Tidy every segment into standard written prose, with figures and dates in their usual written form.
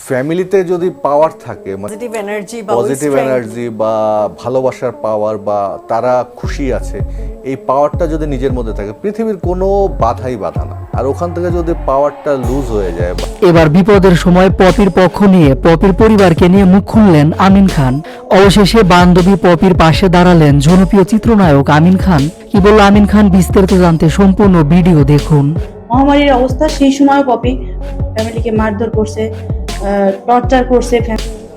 ফ্যামিলিতে যদি পাওয়ার থাকে, পজিটিভ এনার্জি বা ভালোবাসার পাওয়ার বা তারা খুশি আছে, এই পাওয়ারটা যদি নিজের মধ্যে থাকে, পৃথিবীর কোনো বাধাই বাধা না। আর ওখান থেকে যদি পাওয়ারটা লুজ হয়ে যায়। এবার বিপদের সময় পপির পক্ষ নিয়ে পপির পরিবারকে নিয়ে মুখ খুললেন আমিন খান। অবশেষে বান্ধবী পপির পাশে দাঁড়ালেন জনপ্রিয় চিত্রনায়ক আমিন খান। কি বলল আমিন খান, বিস্তারিত জানতে সম্পূর্ণ ভিডিও দেখুন। মহামারীর অবস্থা, সেই সময় পপি ফ্যামিলিকে মারধর করছে, টর্চার করছে।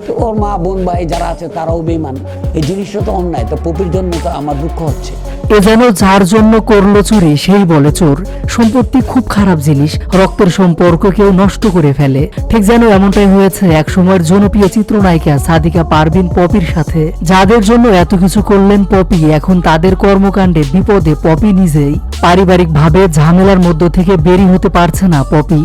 তো ওর মা বোন ভাই যারা আছে তারাও বেঈমান। এই জিনিসটা তো অন্যায়। তো পপির জন্য তো আমার দুঃখ হচ্ছে। এ যেন যার জন্য করলো চুরি সেই বলে চোর। সম্পত্তি খুব খারাপ জিনিস, রক্তের সম্পর্ক কেউ নষ্ট করে ফেলে। ঠিক যেন এমনটাই হয়েছে এক সময়ের জনপ্রিয় চিত্রনায়িকা সাদিকা পারভিন পপির সাথে। যাদের জন্য এত কিছু করলেন পপি, এখন তাদের কর্মকাণ্ডে বিপদে পপি নিজেই। পারিবারিক ভাবে ঝামেলার মধ্য থেকে বেরিয়ে হতে পারছে না পপি।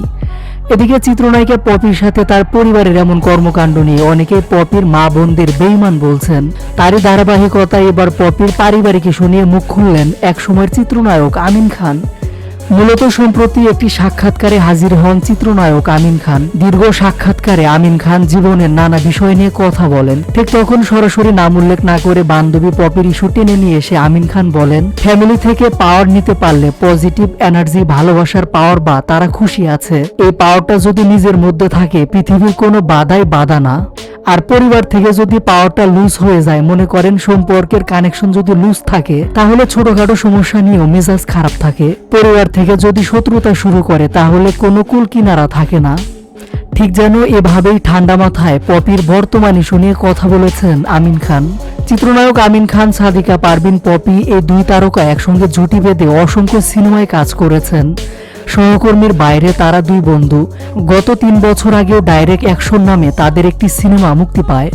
এদিকে চিত্রনায়িকা পপির সাথে তার পরিবারের এমন কর্মকাণ্ড নিয়ে অনেকে পপির মা বোনদের বেঈমান বলছেন। তারই ধারাবাহিকতায় এবার পপির পারিবারিক ইস্যু নিয়ে মুখ খুললেন একসময়ের চিত্রনায়ক আমিন খান। মূলত সম্প্রতি একটি সাক্ষাৎকারে হাজির হন চিত্রনায়ক আমিন খান। দীর্ঘ সাক্ষাৎকারে আমিন খান জীবনের নানা বিষয় নিয়ে কথা বলেন। ঠিক তখন সরাসরি নাম উল্লেখ না করে বান্ধবী পপির ইস্যু টেনে নিয়ে এসে আমিন খান বলেন, ফ্যামিলি থেকে পাওয়ার নিতে পারলে পজিটিভ এনার্জি, ভালোবাসার পাওয়ার বা তারা খুশি আছে, এই পাওয়ারটা যদি নিজের মধ্যে থাকে, পৃথিবীর কোনো বাধাই বাধা না। আর পরিবার থেকে যদি পাওয়ারটা লুজ হয়ে যায়, মনে করেন সম্পর্কের কানেকশন যদি লুজ থাকে, তাহলে ছোটখাটো সমস্যা নিয়েও মেজাজ খারাপ থাকে। পরিবার থেকে যদি শত্রুতা শুরু করে, তাহলে কোনো কুল কিনারা থাকে না। ঠিক যেন এভাবেই ঠান্ডা মাথায় পপির বর্তমান ইস্যু নিয়ে কথা বলেছেন আমিন খান। চিত্রনায়ক আমিন খান, সাদিকা পারভিন, পপি এই দুই তারকা একসঙ্গে জুটি বেঁধে অসংখ্য সিনেমায় কাজ করেছেন। সহকর্মীর বাইরে তারা দুই বন্ধু। গত 3 বছর আগেও ডাইরেক্ট অ্যাকশন নামে তাদের একটি সিনেমা মুক্তি পায়।